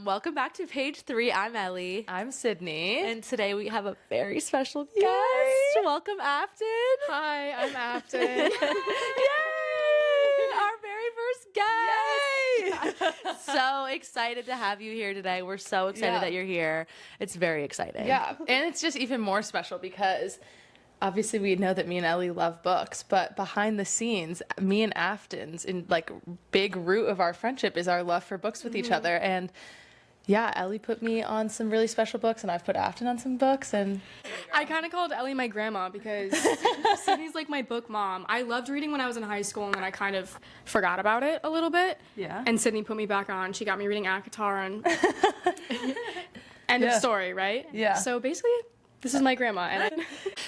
Welcome back to page 3. I'm Ellie. I'm Sydney. And today we have a very special guest. Yay! Welcome, Afton. Hi, I'm Afton. Yay! Our very first guest. Yay! So excited to have you here today. We're so excited that you're here. It's very exciting. Yeah, and it's just even more special because obviously we know that me and Ellie love books, but behind the scenes, me and Afton's big root of our friendship is our love for books with each other. And yeah, Ellie put me on some really special books, and I've put Afton on some books. And I kind of called Ellie my grandma because Sydney's like my book mom. I loved reading when I was in high school, and then I kind of forgot about it a little bit. Yeah. And Sydney put me back on. She got me reading Akatar and end of story, right? Yeah. So basically, this is my grandma. And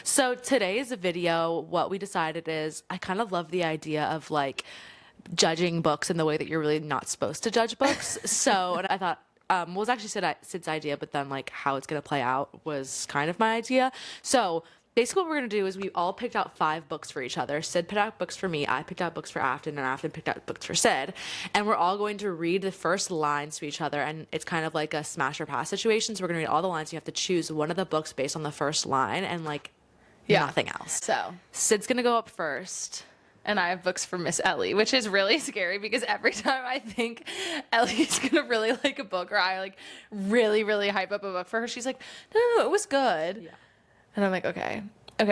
So today's video, what we decided is I kind of love the idea of like judging books in the way that you're really not supposed to judge books. So and I thought, it was actually Sid's idea, but then like how it's going to play out was kind of my idea. So basically what we're going to do is we all picked out 5 books for each other. Sid picked out books for me, I picked out books for Afton, and Afton picked out books for Sid. And we're all going to read the first lines to each other, and it's kind of like a smash or pass situation. So we're going to read all the lines. You have to choose one of the books based on the first line and like nothing else. so Sid's going to go up first. and I have books for Miss Ellie, which is really scary because every time I think Ellie's gonna really like a book, or I like really, really hype up a book for her, she's like, no, it was good. Yeah. And I'm like, okay,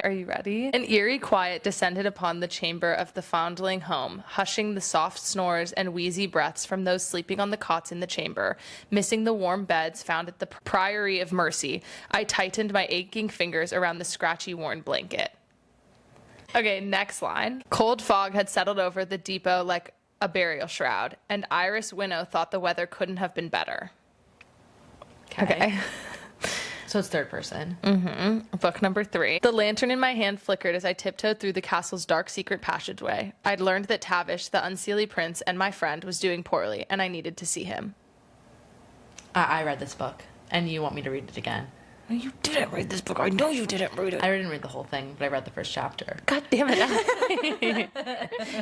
are you ready? An eerie quiet descended upon the chamber of the foundling home, hushing the soft snores and wheezy breaths from those sleeping on the cots in the chamber, missing the warm beds found at the Priory of Mercy. I tightened my aching fingers around the scratchy worn blanket. Okay, next line. Cold fog had settled over the depot like a burial shroud, and Iris Winnow thought the weather couldn't have been better. Okay. So it's third person. Book number 3. The lantern in my hand flickered as I tiptoed through the castle's dark secret passageway. I'd learned that Tavish, the unseelie prince, and my friend was doing poorly, and I needed to see him. I read this book, and you want me to read it again. You didn't read this book. I know you didn't read it. I didn't read the whole thing, but I read the first chapter. God damn it.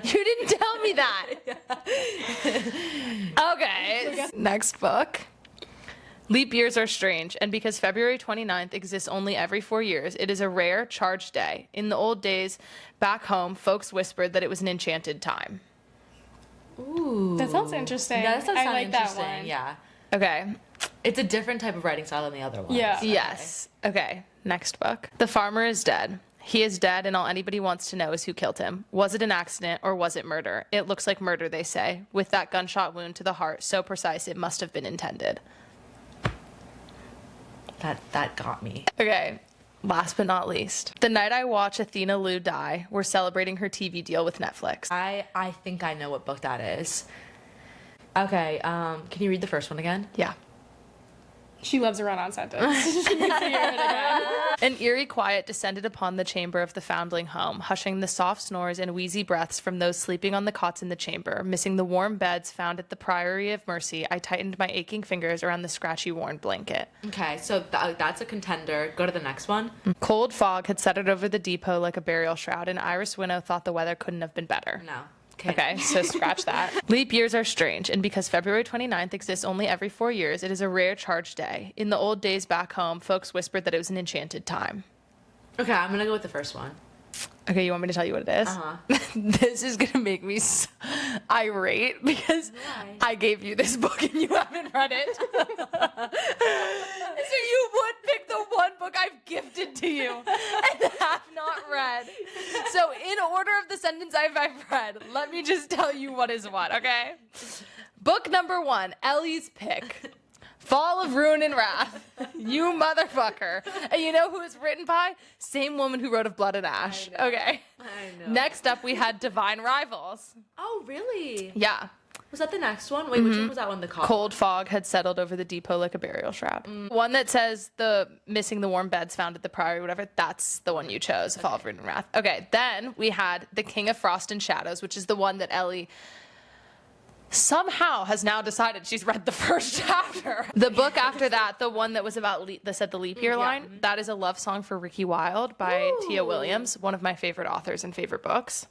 You didn't tell me that. Okay. Next book. Leap years are strange, and because February 29th exists only every 4 years, it is a rare, charged day. In the old days, back home, folks whispered that it was an enchanted time. Ooh. that sounds interesting. That does sound I like interesting, that one. yeah. Okay. It's a different type of writing style than the other ones. Yeah. Yes. Okay. Next book. The farmer is dead. He is dead, and all anybody wants to know is who killed him. Was it an accident, or was it murder? It looks like murder, they say, with that gunshot wound to the heart so precise it must have been intended. That got me. Okay. Last but not least. The night I watch Athena Liu die, we're celebrating her TV deal with Netflix. I think I know what book that is. Okay, can you read the first one again? Yeah. She loves a run-on sentence. She needs to hear it again. An eerie quiet descended upon the chamber of the foundling home, hushing the soft snores and wheezy breaths from those sleeping on the cots in the chamber, missing the warm beds found at the Priory of Mercy. I tightened my aching fingers around the scratchy worn blanket. Okay, so that's a contender. Go to the next one. Cold fog had settled over the depot like a burial shroud, and Iris Winnow thought the weather couldn't have been better. No. Okay, so scratch that. Leap years are strange, and because February 29th exists only every 4 years, it is a rare charged day. In the old days back home, folks whispered that it was an enchanted time. Okay, I'm gonna go with the first one. Okay, you want me to tell you what it is? This is gonna make me so irate because I gave you this book and you haven't read it. So you would pick the one book I've gifted to you and have not read. So in order of the sentence I've read, let me just tell you what is what, okay? Book number 1, Ellie's pick. Fall of Ruin and Wrath. You motherfucker. And you know who it's written by? Same woman who wrote Of Blood and Ash. Okay. I know. Next up, we had Divine Rivals. Oh, really? Yeah. Was that the next one? Wait, which one was that one? The call? Cold fog had settled over the depot like a burial shroud. One that says the missing the warm beds found at the Priory, whatever. That's the one you chose, Fall of Ruin and Wrath. Okay, then we had The King of Frost and Shadows, which is the one that Ellie somehow has now decided she's read the first chapter. The book after that, the one that was about that said the leap year line, that is a love song for Ricky Wilde by Tia Williams, one of my favorite authors and favorite books.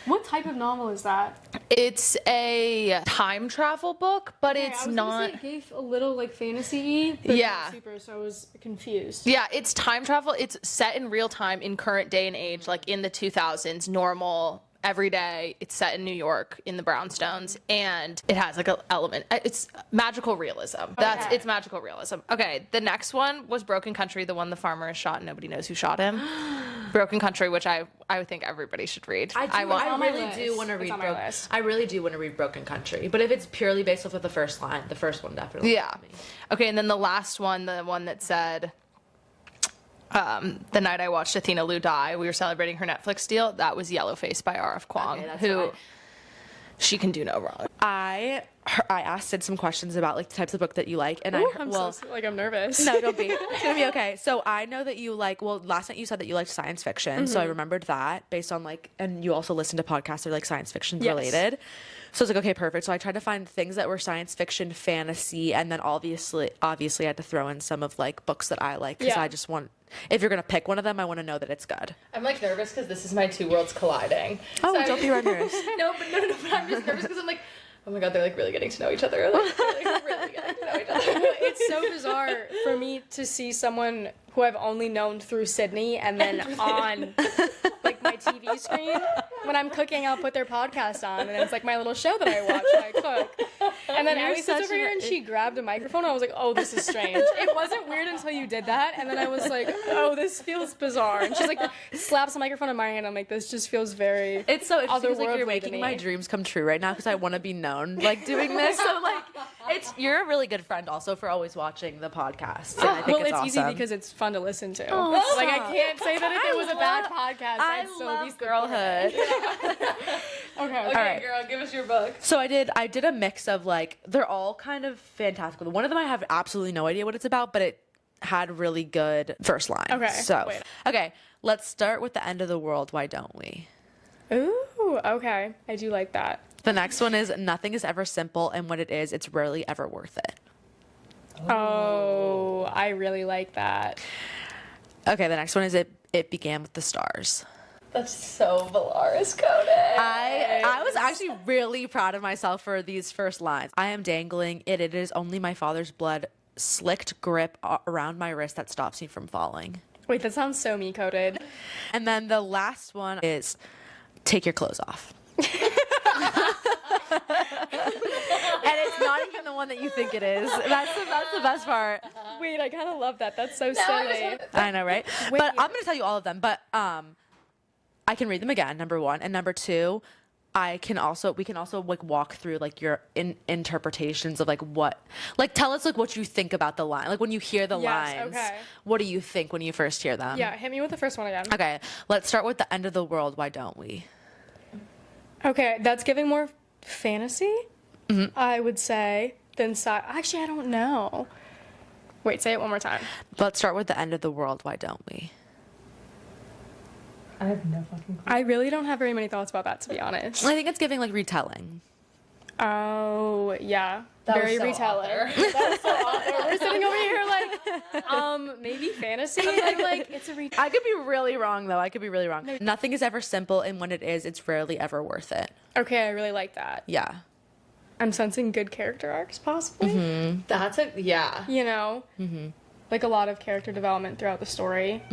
What type of novel is that? It's a time travel book, but Okay, it's I was not. gonna say it gave a little like fantasy, but Yeah. not super. So I was confused. Yeah, it's time travel. It's set in real time in current day and age, like in the 2000s, normal, every day. It's set in New York in the brownstones, and it has like an element. It's magical realism. Okay. It's magical realism. Okay, the next one was Broken Country, the one the farmer is shot and nobody knows who shot him. Broken Country, which I would think everybody should read. I on my really list. do want to It's read on my list. I really do want to read Broken Country, but if it's purely based off of the first line, the first one definitely. Yeah. Okay, and then the last one, the one that said, the night I watched Athena Liu die, we were celebrating her Netflix deal. That was Yellowface by R.F. Kuang, Okay, that's who fine. she can do no wrong. I asked Sid some questions about like the types of book that you like, and Ooh, I'm I'm nervous. no, don't be. It's gonna be okay. So I know that you like. Well, last night you said that you liked science fiction, so I remembered that based on like, and you also listened to podcasts that are like science fiction Yes. related. So I was like, okay, perfect. So I tried to find things that were science fiction, fantasy, and then obviously I had to throw in some of like books that I like because Yeah. I just want. If you're gonna pick one of them, I want to know that it's good. I'm like nervous because this is my two worlds colliding. Oh, So don't be nervous. no, but I'm just nervous because I'm like, oh my god, they're like really getting to know each other. Like, they're like, really getting to know each other. It's so bizarre for me to see someone who I've only known through Sydney and then on like my TV screen. When I'm cooking, I'll put their podcast on, and it's like my little show that I watch when I cook. And then You're Ellie sits such over here and she grabbed a microphone. I was like, oh, this is strange. It wasn't weird until you did that, and then I was like, oh, this feels bizarre. And she's like, slaps a microphone in my hand. I'm like, this just feels very. It's so interesting 'cause, like, you're otherworldly to making my me. dreams come true right now because I want to be known like doing this. So like, you're a really good friend also for always watching the podcast. And I think Well, it's easy awesome. because it's fun to listen to. Oh, like I stop. can't say that if it was a bad podcast, I I'd still love be girlhood. Okay. Okay, right. girl, give us your book. So I did a mix of like they're all kind of fantastical. One of them I have absolutely no idea what it's about, but it had really good first line. Okay, So wait. okay, let's start with The End of the World. Why don't we? Ooh, okay. I do like that. The next one is Nothing is ever simple, and when it is, it's rarely ever worth it. Oh, I really like that. Okay, the next one is It Began with the Stars. That's so Valaris coded. I was actually really proud of myself for these first lines. I am dangling. It is only my father's blood slicked grip around my wrist that stops me from falling. Wait, that sounds so me coded. And then the last one is Take your clothes off. And it's not even the one that you think it is. That's the best part. Wait, I kind of love that. That's so silly. I know, right? But I'm going to tell you all of them. But I can read them again. Number one, and number two, we can also like walk through like your interpretations of like what, like tell us like what you think about the line. Like when you hear the Yes, lines, okay. what do you think when you first hear them? Yeah, hit me with the first one again. Okay, let's start with The End of the World. Why don't we? Okay, that's giving more fantasy, I would say, than Actually, I don't know. Wait, say it one more time. Let's start with The End of the World. Why don't we? I have no fucking clue. I really don't have very many thoughts about that, to be honest. I think it's giving like retelling. Oh, yeah. That very was so retelling. author. That was so author. We're sitting over here like, maybe fantasy? I'm like, it's a I could be really wrong though. I could be really wrong. Nothing is ever simple, and when it is, it's rarely ever worth it. Okay, I really like that. Yeah. I'm sensing good character arcs, possibly. That's yeah. You know? Like a lot of character development throughout the story.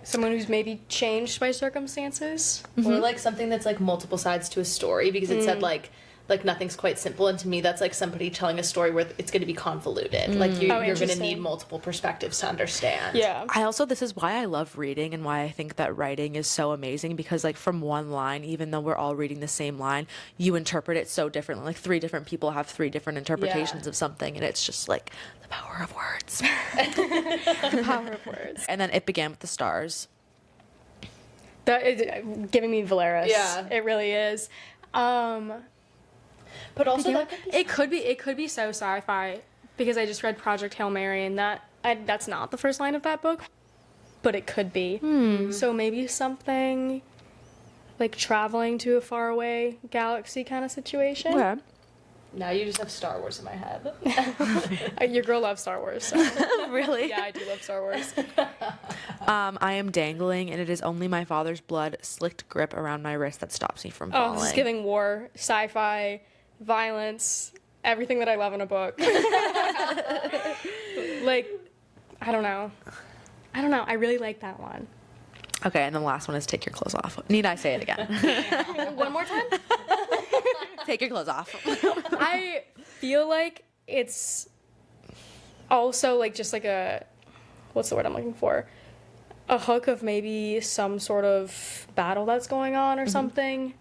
Someone who's maybe changed by circumstances. Or like something that's like multiple sides to a story because it said like nothing's quite simple, and to me that's like somebody telling a story where it's going to be convoluted. Like you're going to interesting. need multiple perspectives to understand. Yeah. This is why I love reading and why I think that writing is so amazing, because like from one line, even though we're all reading the same line, you interpret it so differently. Like three different people have three different interpretations of something, and it's just like the power of words. The power of words. And then It Began with the Stars. That is giving me Valaris. Yeah. It really is. But also You know, that could be it could be so sci-fi because I just read Project Hail Mary, and that's not the first line of that book, but it could be. So maybe something like traveling to a faraway galaxy kind of situation. Okay. Now you just have Star Wars in my head. Your girl loves Star Wars. So. Really? Yeah, I do love Star Wars. I am dangling, and it is only my father's blood slicked grip around my wrist that stops me from falling. Oh, this is giving war, sci-fi, violence, everything that I love in a book. Like, I don't know. I really like that one. Okay, and then the last one is take your clothes off. Need I say it again? One more time? Take your clothes off. I feel like it's also like just like a, what's the word I'm looking for? A hook of maybe some sort of battle that's going on or something.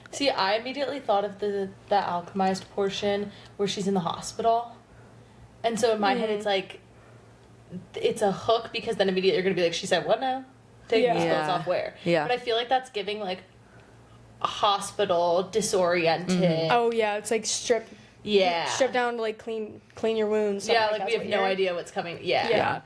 See, I immediately thought of the alchemized portion where she's in the hospital. And so in my head, it's like, it's a hook because then immediately you're going to be like, she said, what now? Taking these clothes off where? Yeah. But I feel like that's giving, like, a hospital, disoriented. Oh yeah, it's like strip down to like clean your wounds. Yeah, like like we have no idea what's coming. Yeah.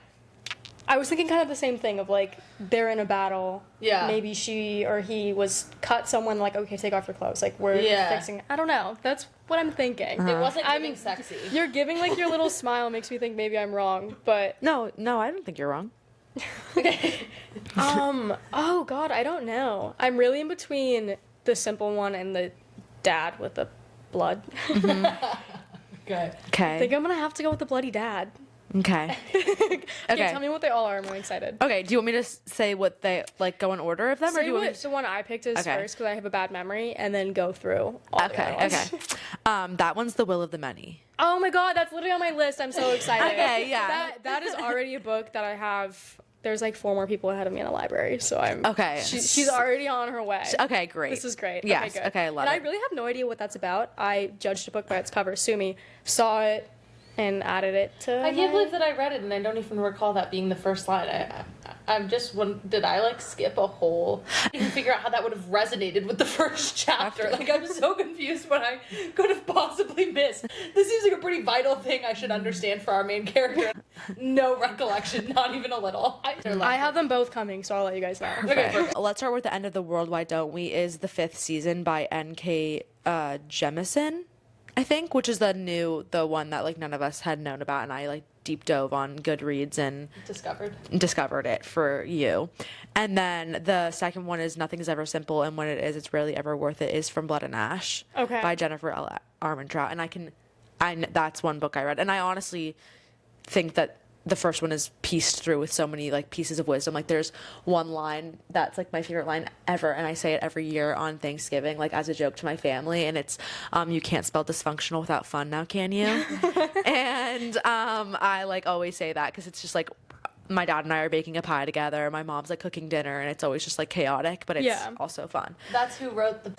I was thinking kind of the same thing of like they're in a battle. Yeah. Maybe she or he was cut someone like, okay, take off your clothes. Like we're fixing. I don't know. That's what I'm thinking. It wasn't giving sexy. You're giving like your little smile makes me think maybe I'm wrong, but No, I don't think you're wrong. oh god, I don't know. I'm really in between the simple one and the dad with the blood. Okay. I Okay. think I'm gonna have to go with the bloody dad. Okay. Okay, Okay. tell me what they all are. I'm really excited. Okay, do you want me to say what they, like, go in order of them? Or do Say you want me what the one I picked is Okay. first because I have a bad memory, and then go through all the Okay, other ones. okay. That one's The Will of the Many. Oh my god, that's literally on my list. I'm so excited. Okay, yeah. That is already a book that I have. There's like 4 more people ahead of me in the library, so I'm Okay. She's already on her way. Okay, great. This is great. Yes, Okay, good. okay, I love and I it. really have no idea what that's about. I judged a book by its cover. Sue me. Saw it and added it to. I can't believe that I read it and I don't even recall that being the first line. I'm just did I like skip a whole? I didn't figure out how that would have resonated with the first chapter. Like I'm so confused what I could have possibly missed. This seems like a pretty vital thing I should understand for our main character. No recollection, not even a little. I have them both coming, so I'll let you guys know. Okay, perfect. Let's start with The End of the World, Why Don't We? Is the 5th season by N.K. Jemisin, I think, which is the one that like none of us had known about, and I like deep dove on Goodreads and discovered it for you. And then the second one is Nothing's Ever Simple, and when it is, it's rarely ever worth it, is From Blood and Ash by Jennifer L. Armentrout. And that's one book I read, and I honestly think that the first one is pieced through with so many like pieces of wisdom. Like there's one line that's like my favorite line ever, and I say it every year on Thanksgiving, like as a joke to my family, and it's you can't spell dysfunctional without fun now, can you? And I like always say that because it's just like my dad and I are baking a pie together, my mom's like cooking dinner, and it's always just like chaotic, but it's also fun. That's who wrote the.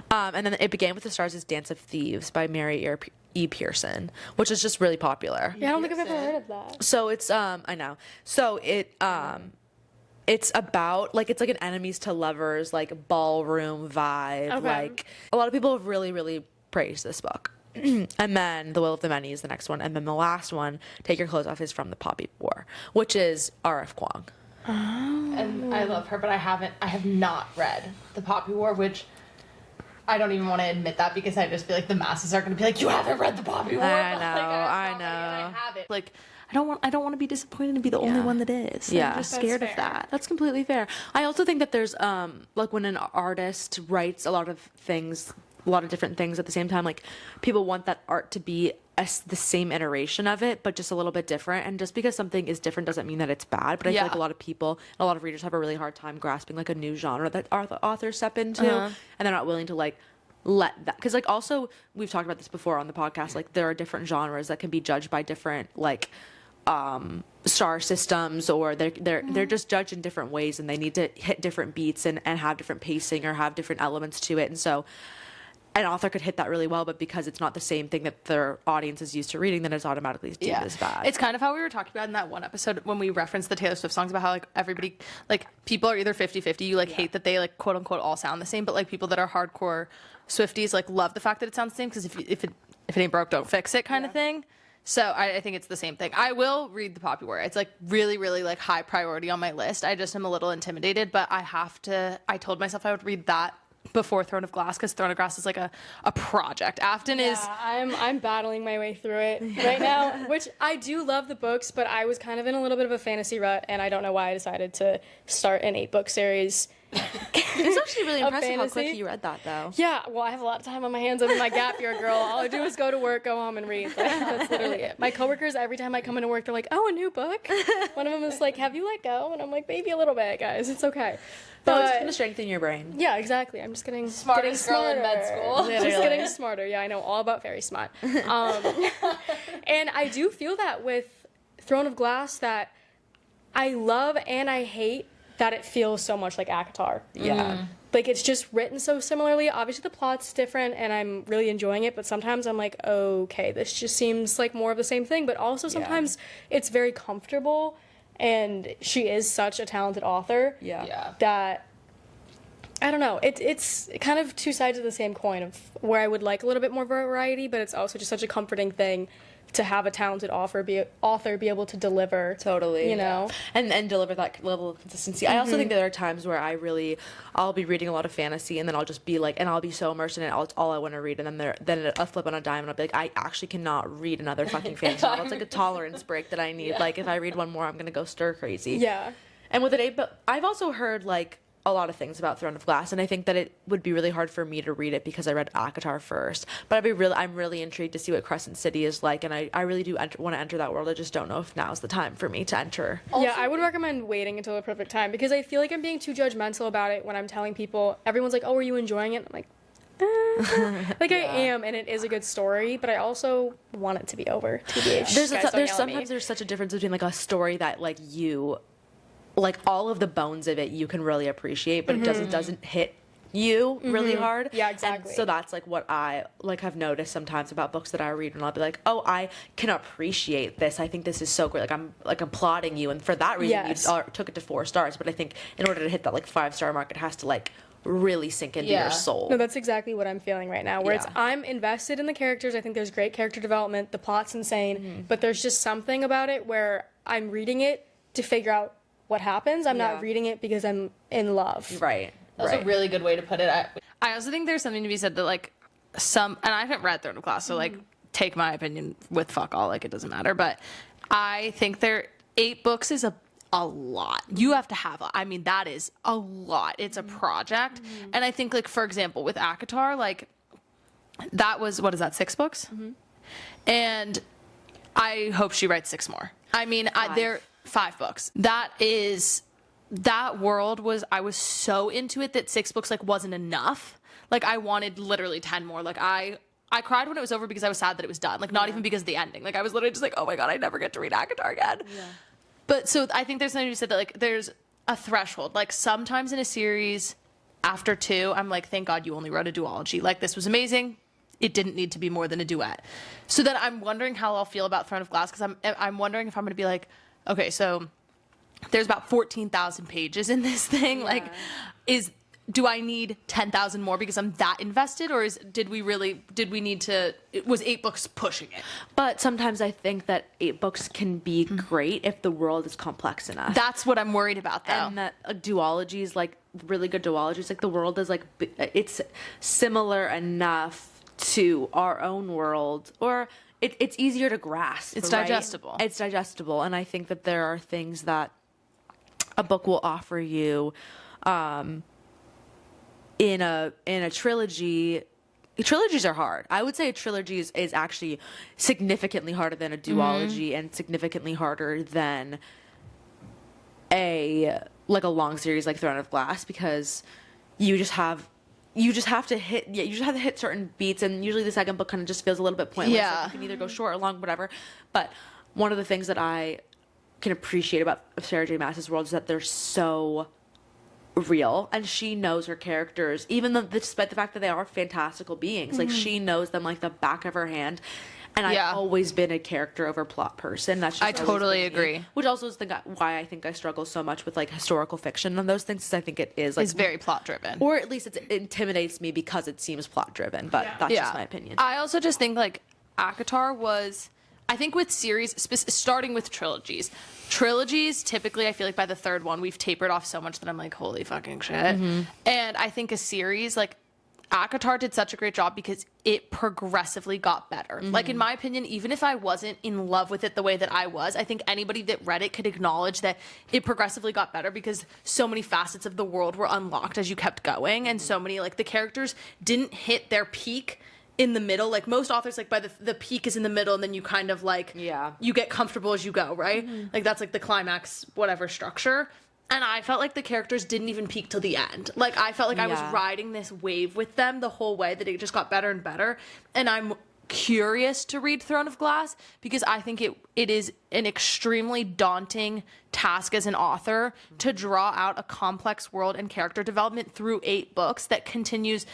And then It Began with the Stars is Dance of Thieves by Mary E. Pearson, which is just really popular. Yeah, I don't think I've ever heard of that. So it's I know. So it's about like it's like an enemies to lovers like ballroom vibe. Okay. Like a lot of people have really, really praised this book. And then The Will of the Many is the next one, and then the last one, Take Your Clothes Off, is From the Poppy War, which is R.F. Kuang. And I love her, but I have not read The Poppy War, which I don't even want to admit that because I just feel like the masses are going to be like, you haven't read The Poppy War. I But, know, like, I and know. I have it. Like, I don't want to be disappointed and be the only one that is. Yeah. I'm just That's scared of fair. that. That's completely fair. I also think that there's like when an artist writes a lot of different things at the same time, like people want that art to be the same iteration of it, but just a little bit different. And just because something is different doesn't mean that it's bad. But I feel like a lot of people, a lot of readers have a really hard time grasping like a new genre that authors step into, and they're not willing to like let that, because like also we've talked about this before on the podcast, like there are different genres that can be judged by different like star systems, or they're just judged in different ways, and they need to hit different beats and have different pacing or have different elements to it. And so an author could hit that really well, but because it's not the same thing that their audience is used to reading, then it's automatically deemed as bad. It's kind of how we were talking about in that one episode when we referenced the Taylor Swift songs about how like everybody, like people are either 50-50, you like hate that they like quote unquote all sound the same, but like people that are hardcore Swifties like love the fact that it sounds the same, because if it ain't broke, don't fix it kind of thing. So I think it's the same thing. I will read The Poppy War. It's like really, really like high priority on my list. I just am a little intimidated, but I told myself I would read that before Throne of Glass, because Throne of Glass is like a project. Afton is. I'm battling my way through it right now, which I do love the books, but I was kind of in a little bit of a fantasy rut, and I don't know why I decided to start an 8-book series. It's actually really Of impressive how fantasy. quick you read that, though. Yeah, well, I have a lot of time on my hands. I'm in my gap year, girl. All I do is go to work, go home, and read. Like, that's literally it. My coworkers, every time I come into work, they're like, "Oh, a new book." One of them is like, "Have you let go?" And I'm like, "Maybe a little bit, guys. It's okay." So it's But going to strengthen your brain. yeah, exactly. I'm just getting Smartest girl in med school. Just Literally. getting smarter. Yeah, I know all about Fairy Smut. And I do feel that with Throne of Glass, that I love and I hate that it feels so much like ACOTAR. Yeah. Like, it's just written so similarly. Obviously, the plot's different, and I'm really enjoying it, but sometimes I'm like, okay, this just seems like more of the same thing. But also, sometimes it's very comfortable, and she is such a talented author Yeah. that, I don't know, it's kind of two sides of the same coin of where I would like a little bit more variety, but it's also just such a comforting thing to have a talented author be able to deliver. Totally. You know? And deliver that level of consistency. I also think that there are times where I'll be reading a lot of fantasy, and then I'll just be like, and I'll be so immersed in it, it's all I want to read, and then I'll flip on a dime, and I'll be like, I actually cannot read another fucking fantasy novel. It's like a tolerance break that I need. Like, if I read one more, I'm gonna go stir crazy. Yeah. And with it, but I've also heard like a lot of things about Throne of Glass, and I think that it would be really hard for me to read it because I read ACOTAR first. But I'm really intrigued to see what Crescent City is like, and I really do want to enter that world. I just don't know if now's the time for me to enter. Yeah, I would recommend waiting until the perfect time, because I feel like I'm being too judgmental about it when I'm telling people. Everyone's like, "Oh, are you enjoying it?" I'm like, like, I am, and it is a good story, but I also want it to be over. TBH. There's such a difference between like a story that like you, like all of the bones of it you can really appreciate, but it doesn't hit you really hard. Yeah, exactly. And so that's like what I like have noticed sometimes about books that I read, and I'll be like, oh, I can appreciate this. I think this is so great. Like I'm applauding you, and for that reason Yes. you took it to 4 stars. But I think in order to hit that like 5-star mark, it has to like really sink into Yeah. your soul. No, that's exactly what I'm feeling right now, where Yeah. I'm invested in the characters. I think there's great character development. The plot's insane, but there's just something about it where I'm reading it to figure out what happens. I'm Yeah. not reading it because I'm in love. Right. That's right. a really good way to put it. I also think there's something to be said that like and I haven't read Throne of Glass, so like take my opinion with fuck all, like it doesn't matter. But I think 8 books is a lot. You have to have, that is a lot. It's a project. And I think like, for example, with ACOTAR, like that was, what is that, 6 books? And I hope she writes 6 more. They're 5 books. That world I was so into it that 6 books like wasn't enough. Like I wanted literally 10 more. Like I cried when it was over because I was sad that it was done. Like not even because of the ending. Like I was literally just like, oh my God, I never get to read ACOTAR again. Yeah. But so I think there's something to be said that like there's a threshold. Like sometimes in a series after 2, I'm like, thank God you only wrote a duology. Like this was amazing. It didn't need to be more than a duet. So then I'm wondering how I'll feel about Throne of Glass, because I'm wondering if I'm going to be like, okay, so there's about 14,000 pages in this thing. Yeah. Like, do I need 10,000 more because I'm that invested, or did we need to? Was 8 books pushing it? But sometimes I think that 8 books can be great if the world is complex enough. That's what I'm worried about, though. And that duologies, like really good duologies, like the world is like it's similar enough to our own world, or it's easier to grasp. It's right? digestible. It's digestible, and I think that there are things that a book will offer you in a trilogy. Trilogies are hard. I would say a trilogy is actually significantly harder than a duology, and significantly harder than a long series like Throne of Glass, because you just have to hit certain beats, and usually the second book kind of just feels a little bit pointless. Yeah. Like you can either go short or long, whatever. But one of the things that I can appreciate about Sarah J. Maas's world is that they're so real, and she knows her characters, even though despite the fact that they are fantastical beings. Like she knows them like the back of her hand. And I've always been a character over plot person. That's just I totally agree. Which also is why I think I struggle so much with like historical fiction and those things, because I think it is like It's very plot driven. or at least it intimidates me because it seems plot driven. But that's just my opinion. I also just think like ACOTAR was, I think with series, starting with trilogies, typically I feel like by the third one we've tapered off so much that I'm like, holy fucking shit. And I think a series like ACOTAR did such a great job because it progressively got better. Like, in my opinion, even if I wasn't in love with it the way that I was, I think anybody that read it could acknowledge that it progressively got better because so many facets of the world were unlocked as you kept going. And so many, like, the characters didn't hit their peak in the middle. Like, most authors, like, by the peak is in the middle, and then you kind of, like, you get comfortable as you go, right? Like, that's, like, the climax, whatever structure. And I felt like the characters didn't even peak till the end. Like, I felt like I was riding this wave with them the whole way, that it just got better and better. And I'm curious to read Throne of Glass because I think it is an extremely daunting task as an author to draw out a complex world and character development through 8 books that continues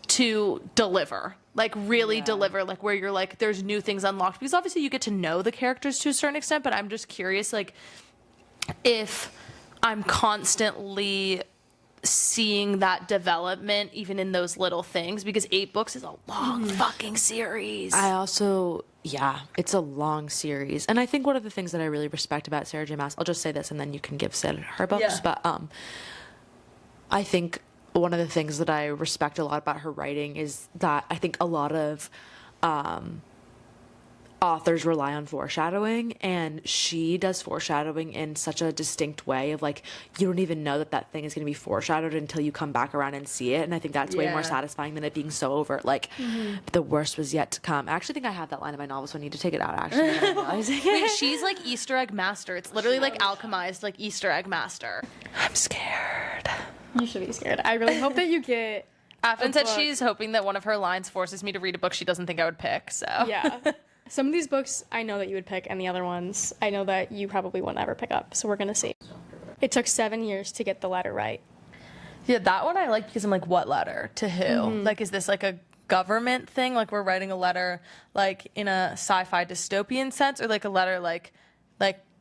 to deliver. Like, really deliver. Like, where you're like, there's new things unlocked. Because obviously you get to know the characters to a certain extent, but I'm just curious, like, if I'm constantly seeing that development even in those little things, because 8 books is a long fucking series. I also, it's a long series. And I think one of the things that I really respect about Sarah J. Maas, I'll just say this and then you can give Sid her books, but I think one of the things that I respect a lot about her writing is that I think a lot of authors rely on foreshadowing, and she does foreshadowing in such a distinct way of, like, you don't even know that thing is going to be foreshadowed until you come back around and see it. And I think that's way more satisfying than it being so overt, like, the worst was yet to come. I actually think I have that line in my novel, so I need to take it out, actually. Wait, she's like Easter egg master. It's literally like alchemized, like Easter egg master. I'm scared. You should be scared. I really hope that you get Afton said she's hoping that one of her lines forces me to read a book she doesn't think I would pick, so. Yeah. Some of these books I know that you would pick, and the other ones I know that you probably won't ever pick up, so we're going to see. It took 7 years to get the letter right. Yeah, that one I like because I'm like, what letter? To who? Like, is this like a government thing? Like, we're writing a letter, like, in a sci-fi dystopian sense, or like a letter like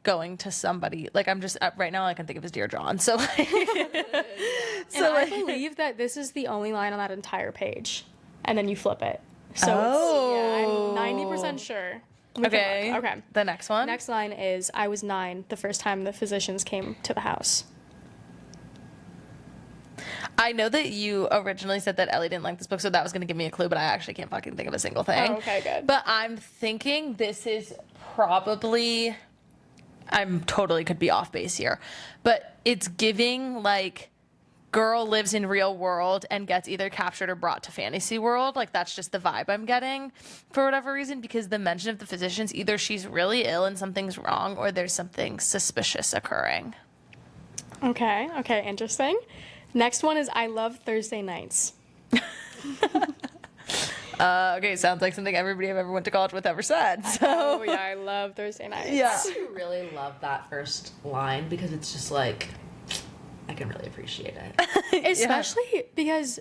going to somebody? Like, I'm just, right now all I can think of is Dear John, so like. And I believe that this is the only line on that entire page, and then you flip it. So I'm 90% sure. Okay. Okay. The next one? Next line is, I was 9 the first time the physicians came to the house. I know that you originally said that Ellie didn't like this book, so that was going to give me a clue, but I actually can't fucking think of a single thing. Oh, okay, good. But I'm thinking this is probably, I'm totally could be off base here, but it's giving, like, girl lives in real world and gets either captured or brought to fantasy world. Like, that's just the vibe I'm getting for whatever reason, because the mention of the physicians, either she's really ill and something's wrong, or there's something suspicious occurring. Okay, interesting. Next one is, I love Thursday nights. Okay, sounds like something everybody I've ever went to college with ever said. So. Oh yeah, I love Thursday nights. Yeah. I really love that first line because it's just like, I can really appreciate it. Especially because,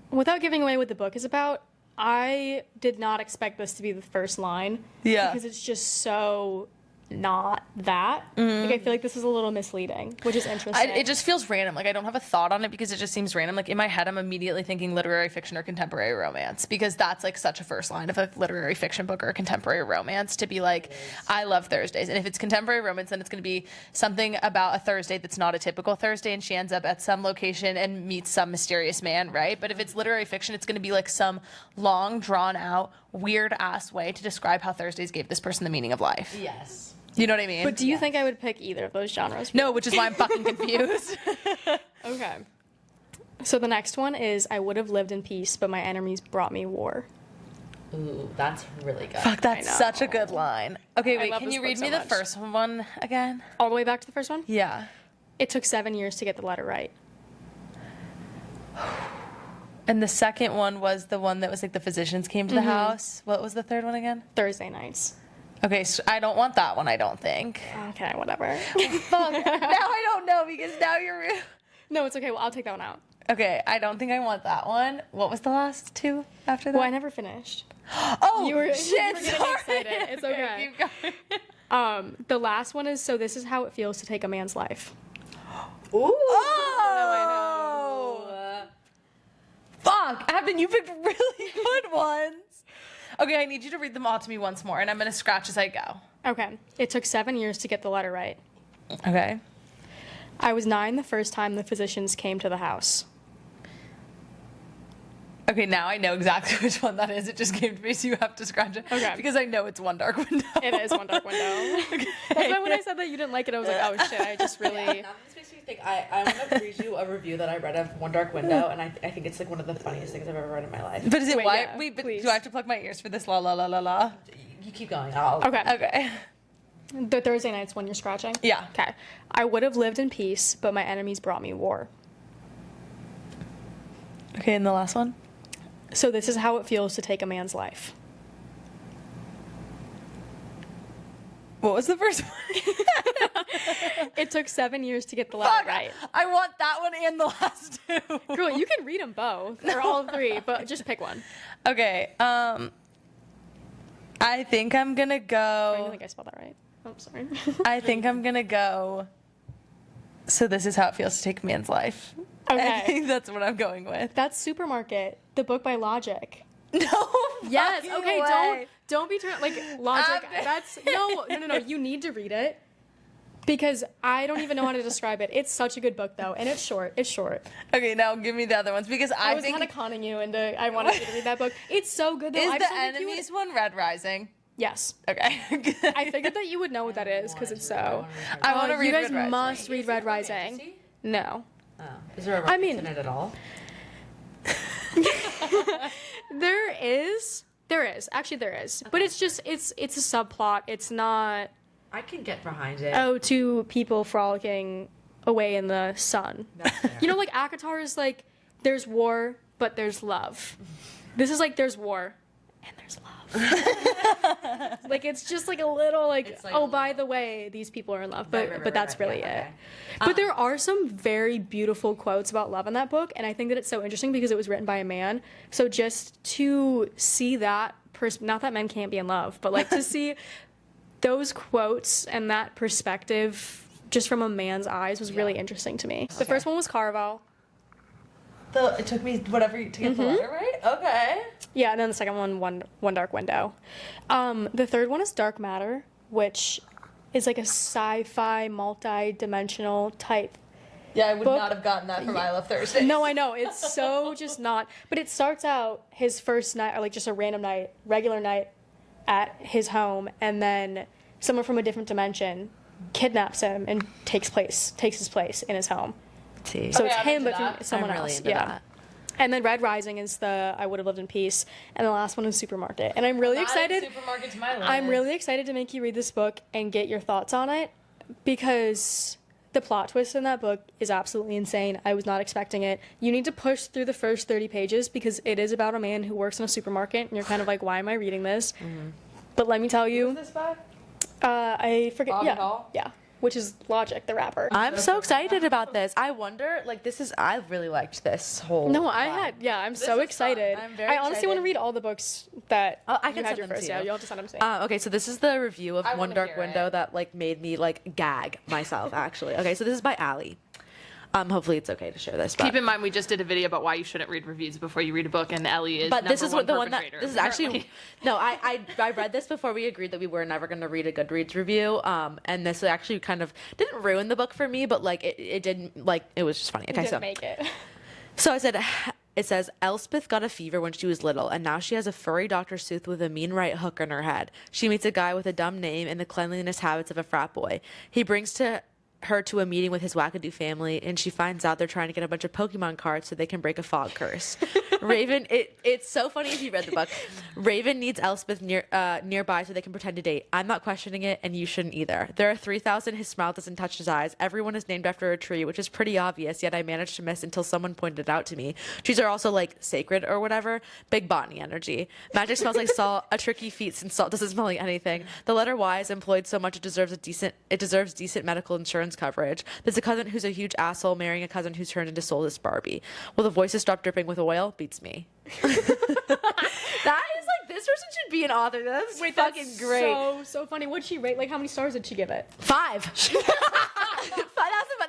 without giving away what the book is about, I did not expect this to be the first line. Yeah. Because it's just so not that. Like, I feel like this is a little misleading, which is interesting. It just feels random. Like, I don't have a thought on it because it just seems random. Like, in my head, I'm immediately thinking literary fiction or contemporary romance, because that's like such a first line of a literary fiction book or a contemporary romance, to be like, I love Thursdays. And if it's contemporary romance, then it's going to be something about a Thursday that's not a typical Thursday, and she ends up at some location and meets some mysterious man, right? But if it's literary fiction, it's going to be like some long, drawn out, weird ass way to describe how Thursdays gave this person the meaning of life. Yes. You know what I mean? But do you think I would pick either of those genres? No, which is why I'm fucking confused. Okay. So the next one is, I would have lived in peace, but my enemies brought me war. Ooh, that's really good. Fuck, that's know. such a good line. Okay, I wait, love can this you book read so me the much. first one again? All the way back to the first one? Yeah. It took 7 years to get the letter right. And the second one was the one that was like the physicians came to the house. What was the third one again? Thursday nights. Okay, so I don't want that one, I don't think. Okay, whatever. Fuck, now I don't know because now you're... No, it's okay. Well, I'll take that one out. Okay, I don't think I want that one. What was the last two after that? Well, I never finished. Oh, You were shit, getting sorry. excited. It's okay. Keep going. The last one is, so this is how it feels to take a man's life. Ooh. Oh! Fuck, Afton, you picked really good ones. Okay, I need you to read them all to me once more, and I'm gonna scratch as I go. Okay. It took 7 years to get the letter right. Okay. I was 9 the first time the physicians came to the house. Okay, now I know exactly which one that is. It just came to me, so you have to scratch it. Okay. Because I know it's One Dark Window. It is One Dark Window. Okay. That's why when I said that you didn't like it, I was like, oh shit, I just really... Now this makes me think, I want to read you a review that I read of One Dark Window, and I think it's like one of the funniest things I've ever read in my life. But is it Wait, why? yeah, Wait, but please. do I have to plug my ears for this? La la la la la. You keep going. Okay. Okay. The Thursday night's one you're scratching? Yeah. Okay. I would have lived in peace, but my enemies brought me war. Okay, and the last one? So this is how it feels to take a man's life. What was the first one? It took 7 years to get the letter Fuck, right. I want that one and the last two. Girl, you can read them both, or all three, but just pick one. Okay, I think I'm gonna I go. don't think I spelled that right. Oh, sorry. I think I'm gonna go. So this is how it feels to take a man's life. I Okay. think that's what I'm going with. That's Supermarket, the book by Logic. No. Yes. fucking Okay. way. Don't be turned like Logic. I'm- That's no. You need to read it because I don't even know how to describe it. It's such a good book though, and it's short. It's short. Okay, now give me the other ones because I I was think kind of conning you into. I wanted you to read that book. It's so good though. is I the just don't think you would- enemies one Red Rising. Yes. Okay. I figured that you would know what that is because it's so. I want to read You guys Red Rising. must read Red Rising. No. Oh. Is there a I reference mean- in it at all? There is. Actually, there is. But it's just it's a subplot. It's not I can get behind it. two people frolicking away in the sun. That's fair. You know, like ACOTAR is like there's war, but there's love. This is like there's war and there's love. Like it's just like a little like, It's like oh, a by little- the way, these people are in love. But Right, but that's right, really yeah, it. okay. But there are some very beautiful quotes about love in that book, and I think that it's so interesting because it was written by a man. So just to see that not that men can't be in love, but like to see those quotes and that perspective just from a man's eyes was really interesting to me. The first one was Carvel. It took me whatever to get the letter right. Okay. Yeah, and then the second one Dark Window. The third one is Dark Matter, which is like a sci-fi, multi-dimensional type. Yeah, I would Book- not have gotten that from I Love Thursday. No, I know, it's so just not. But it starts out his first night, or like just a random night, regular night at his home, and then someone from a different dimension kidnaps him and takes his place in his home. See. So Okay, it's I'm him, into but that. someone I'm really else. into Yeah. that. And then Red Rising is the I Would Have Lived in Peace, and the last one is Supermarket. And I'm really excited. Supermarket's my list. I'm really excited to make you read this book and get your thoughts on it because the plot twist in that book is absolutely insane. I was not expecting it. You need to push through the first 30 pages because it is about a man who works in a supermarket, and you're kind of like, why am I reading this? But let me tell you, this by? I forget. Bobby Yeah, Hall? yeah, which is Logic, the rapper. I'm so excited about this. I wonder, like, I really liked this whole. No, vibe. I'm This so is excited. fun. I'm very I honestly want to excited. read all the books that Oh, I you can had send your them first. to Yeah, you. you'll have to send them to me. Okay, so this is the review of I One wanna Dark hear Window it. that like made me like gag myself actually. Okay, so this is by Allie. Hopefully it's okay to share this. But, Keep in mind, we just did a video about why you shouldn't read reviews before you read a book, and Ellie is. but this number is what the one that perpetrator, this is actually apparently. no. I read this before we agreed that we were never going to read a Goodreads review. And this actually kind of didn't ruin the book for me, but like it didn't like it was just funny. You Okay, didn't so make it. So I said, it says, Elspeth got a fever when she was little, and now she has a furry Dr. Seuss with a mean right hook in her head. She meets a guy with a dumb name and the cleanliness habits of a frat boy. He brings her to a meeting with his wackadoo family, and she finds out they're trying to get a bunch of Pokemon cards so they can break a fog curse. Raven, it's so funny if you read the book. Raven needs Elspeth nearby so they can pretend to date. I'm not questioning it, and you shouldn't either. There are 3,000. His smile doesn't touch his eyes. Everyone is named after a tree, which is pretty obvious, yet I managed to miss until someone pointed it out to me. Trees are also like sacred or whatever. Big botany energy. Magic smells like salt. A tricky feat since salt doesn't smell like anything. The letter Y is employed so much it deserves decent medical insurance coverage. There's a cousin who's a huge asshole marrying a cousin who's turned into soulless Barbie. Will the voices stop dripping with oil? Beats me. That is like, this person should be an author. That's fucking That's great. So funny. What'd she rate? Like, how many stars did she give it? 5.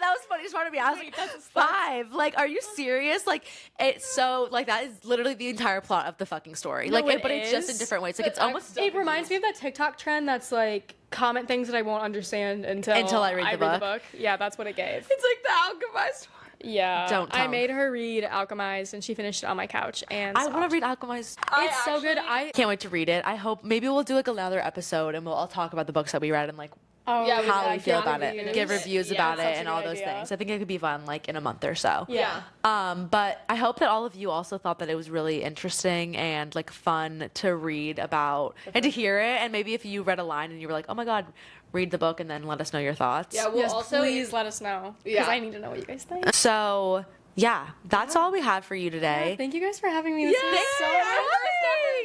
That was funny funniest part of me. I was like, 5. Like, are you serious? Like, it's so like that is literally the entire plot of the fucking story. No, Like, it but it's just in is. different ways. Like, it's almost. It reminds me of that TikTok trend that's like comment things that I won't understand until I read the book. Yeah, that's what it gave. It's like the Alchemized one. Yeah. Don't I tell. made her read Alchemized and she finished it on my couch and I want to read Alchemized. It's so good. I Can't wait to read it. I hope maybe we'll do like another episode and we'll all talk about the books that we read and like Yeah, how we feel give about it, reviews. give reviews Yeah, about such it, a and good all those idea. things. I think it could be fun, like in a month or so. Yeah. But I hope that all of you also thought that it was really interesting and like fun to read about and to hear it. And maybe if you read a line and you were like, "Oh my God," read the book and then let us know your thoughts. Yeah, we'll Yes, also please let us know because Yeah. I need to know what you guys think. So yeah, that's all we had for you today. Thank you guys for having me. This was so much.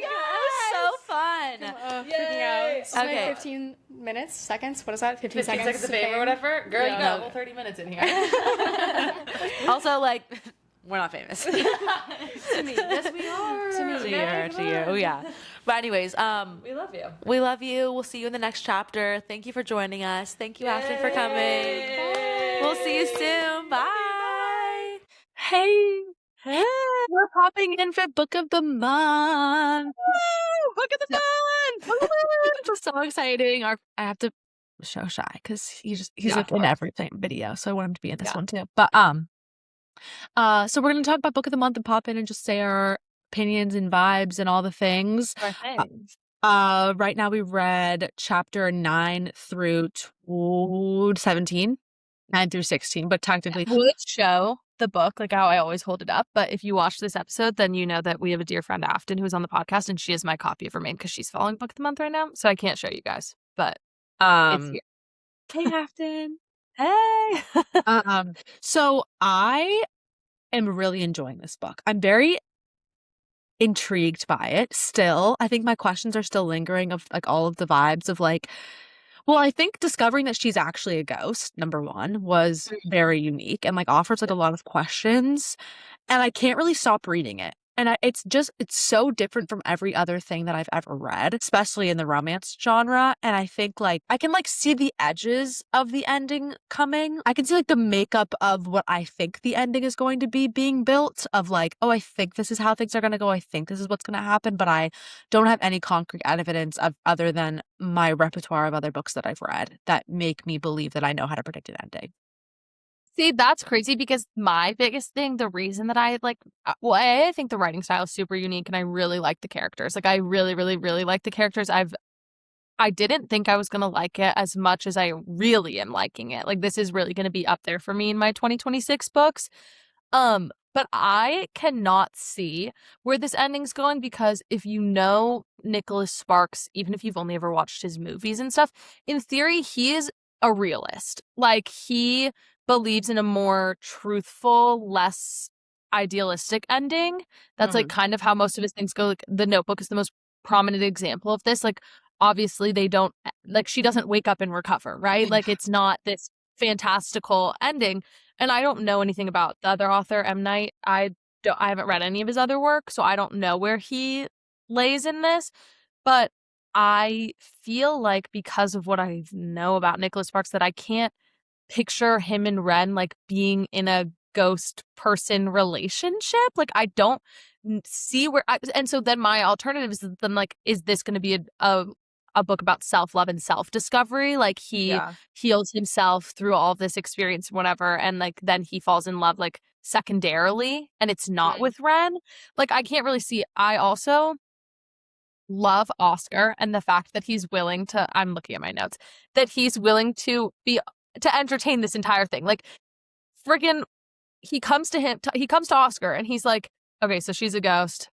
It was so fun. Freaking out. It's like Okay. 15 minutes, seconds. What is that? 15 15 seconds of fame? fame or whatever. Girl, Yeah. you got a whole 30 minutes in here. Also, like, we're not famous. To me, yes, we are. To me. To you. Oh, yeah. But anyways, We love you. we love you. We'll see you in the next chapter. Thank you for joining us. Thank you, Afton, for coming. We'll see you soon. Bye. Hey, we're popping in for Book of the Month. Book of the Month! It's so exciting. I have to show Shy because he's like in every video, so I want him to be in this one too. But so we're gonna talk about Book of the Month and pop in and just say our opinions and vibes and all the things. Right now we read chapter 9 through 17. 9 through 16, but technically We'll show the book, like how I always hold it up. But if you watch this episode, then you know that we have a dear friend, Afton, who's on the podcast, and she is my copy of Remain because she's following Book of the Month right now. So I can't show you guys, but it's here. Hey Afton. Hey. So I am really enjoying this book. I'm very intrigued by it still. I think my questions are still lingering of like all of the vibes of like, well, I think discovering that she's actually a ghost, number one, was very unique and like offers like a lot of questions. And I can't really stop reading it. And it's so different from every other thing that I've ever read, especially in the romance genre. And I think like I can like see the edges of the ending coming. I can see like the makeup of what I think the ending is going to be being built of like, oh, I think this is how things are going to go. I think this is what's going to happen. But I don't have any concrete evidence of other than my repertoire of other books that I've read that make me believe that I know how to predict an ending. See, that's crazy because my biggest thing, the reason that I like, I think the writing style is super unique and I really like the characters. Like, I really, really, really like the characters. I didn't think I was going to like it as much as I really am liking it. Like, this is really going to be up there for me in my 2026 books. But I cannot see where this ending's going because if you know Nicholas Sparks, even if you've only ever watched his movies and stuff, in theory, he is a realist. Like, he believes in a more truthful, less idealistic ending. That's like kind of how most of his things go. Like, The Notebook is the most prominent example of this. Like, obviously they don't, like, she doesn't wake up and recover, right? Like, it's not this fantastical ending. And I don't know anything about the other author, M. Night. I haven't read any of his other work, so I don't know where he lays in this. But I feel like because of what I know about Nicholas Sparks that I can't picture him and Ren like being in a ghost person relationship. Like, I don't see where and so then my alternative is then like, is this going to be a book about self-love and self-discovery? Like, he heals himself through all of this experience, whatever, and like then he falls in love like secondarily and it's not with Ren. Like, I can't really see. I also love Oscar and the fact that he's willing to, I'm looking at my notes, that he's willing to entertain this entire thing. Like, friggin' he comes to Oscar and he's like, okay, so she's a ghost.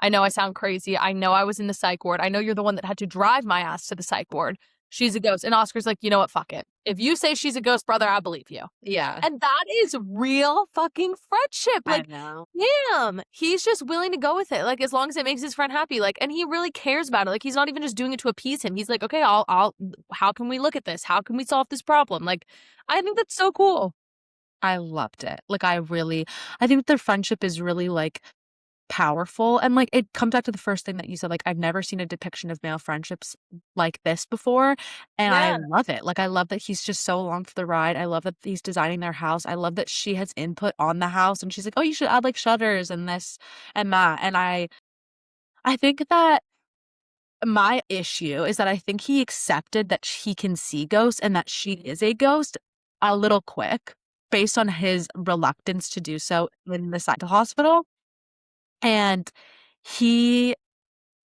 I know I sound crazy. I know I was in the psych ward. I know you're the one that had to drive my ass to the psych ward. She's a ghost. And Oscar's like, you know what? Fuck it. If you say she's a ghost, brother, I believe you. Yeah. And that is real fucking friendship. Like, I know. damn, he's just willing to go with it. Like, as long as it makes his friend happy. Like, and he really cares about it. Like, he's not even just doing it to appease him. He's like, okay, how can we look at this? How can we solve this problem? Like, I think that's so cool. I loved it. Like, I think their friendship is really like powerful. And like, it comes back to the first thing that you said, like, I've never seen a depiction of male friendships like this before. And I love it. Like, I love that he's just so along for the ride. I love that he's designing their house. I love that she has input on the house and she's like, oh, you should add like shutters and this and that. And I think that my issue is that I think he accepted that he can see ghosts and that she is a ghost a little quick based on his reluctance to do so in the psych hospital. And he,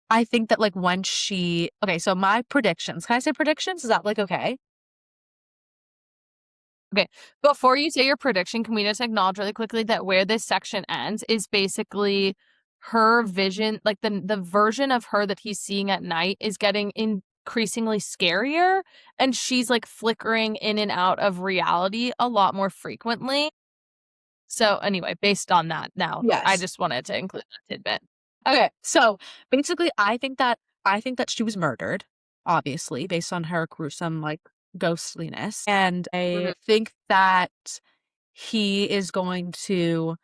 I think that like when she, okay, so my predictions, can I say predictions? Is that like okay? Okay, before you say your prediction, can we just acknowledge really quickly that where this section ends is basically her vision, like the version of her that he's seeing at night is getting increasingly scarier, and she's like flickering in and out of reality a lot more frequently. So anyway, based on that now, I Yes. just wanted to include that tidbit. Okay, so basically, I think that she was murdered, obviously, based on her gruesome like ghostliness, and I think that he is going to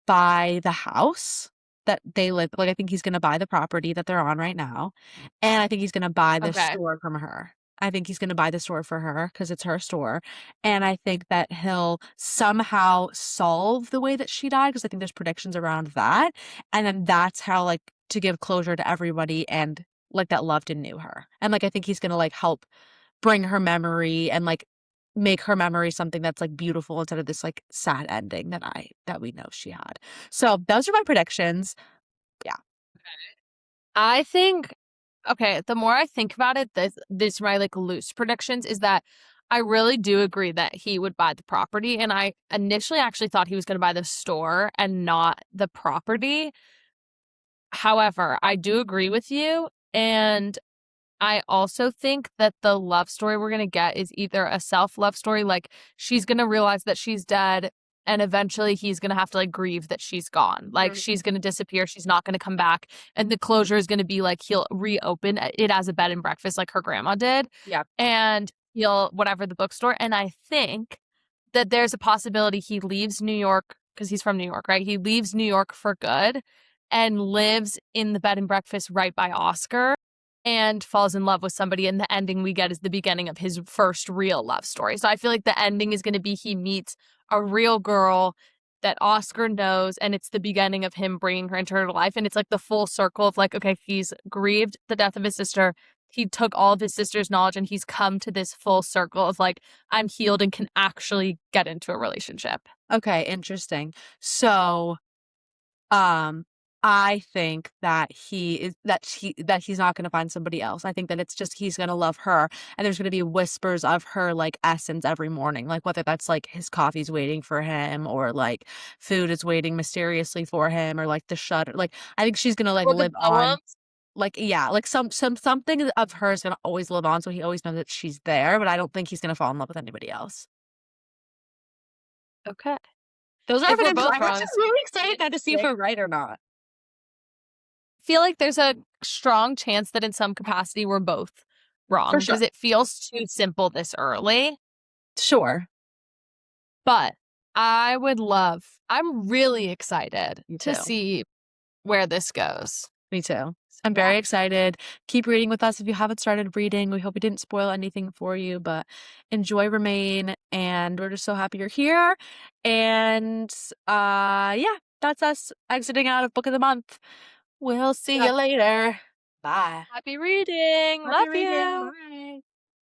buy the house that they live. Like, I think he's going to buy the property that they're on right now, and I think he's going to buy the Okay. store from her. I think he's going to buy the store for her because it's her store, and I think that he'll somehow solve the way that she died because I think there's predictions around that, and then that's how like to give closure to everybody and like that loved and knew her, and like I think he's going to like help bring her memory and like make her memory something that's like beautiful instead of this like sad ending that we know she had. So those are my predictions. I think, okay, the more I think about it, this my like loose predictions is that I really do agree that he would buy the property. And I initially actually thought he was going to buy the store and not the property. However, I do agree with you. And I also think that the love story we're going to get is either a self-love story, like she's going to realize that she's dead and eventually he's going to have to like grieve that she's gone. Like she's going to disappear, she's not going to come back, and the closure is going to be like he'll reopen it as a bed and breakfast like her grandma did. Yeah. And he'll whatever the bookstore, and I think that there's a possibility he leaves New York because he's from New York, right? He leaves New York for good and lives in the bed and breakfast right by Oscar and falls in love with somebody, and the ending we get is the beginning of his first real love story. So I feel like the ending is going to be he meets a real girl that Oscar knows, and it's the beginning of him bringing her into her life, and it's like the full circle of like, okay, he's grieved the death of his sister, he took all of his sister's knowledge, and he's come to this full circle of like, I'm healed and can actually get into a relationship. Okay, interesting. So I think that he's not going to find somebody else. I think that it's just he's going to love her, and there's going to be whispers of her like essence every morning, like whether that's like his coffee's waiting for him or like food is waiting mysteriously for him or like the shutter. Like I think she's going to like live on. Like yeah, like something of her is going to always live on, so he always knows that she's there. But I don't think he's going to fall in love with anybody else. Okay. Those are If we're evidence. both I'm wrong. just really excited now to see if we're right or not. Feel like there's a strong chance that in some capacity we're both wrong For sure. because it feels too simple this early. Sure. But I'm really excited Me to too. see where this goes. Me too. I'm very excited. Keep reading with us if you haven't started reading. We hope we didn't spoil anything for you, but enjoy Remain, and we're just so happy you're here. And yeah, that's us exiting out of Book of the Month. We'll see you later. Bye. Happy reading. Love you. Bye.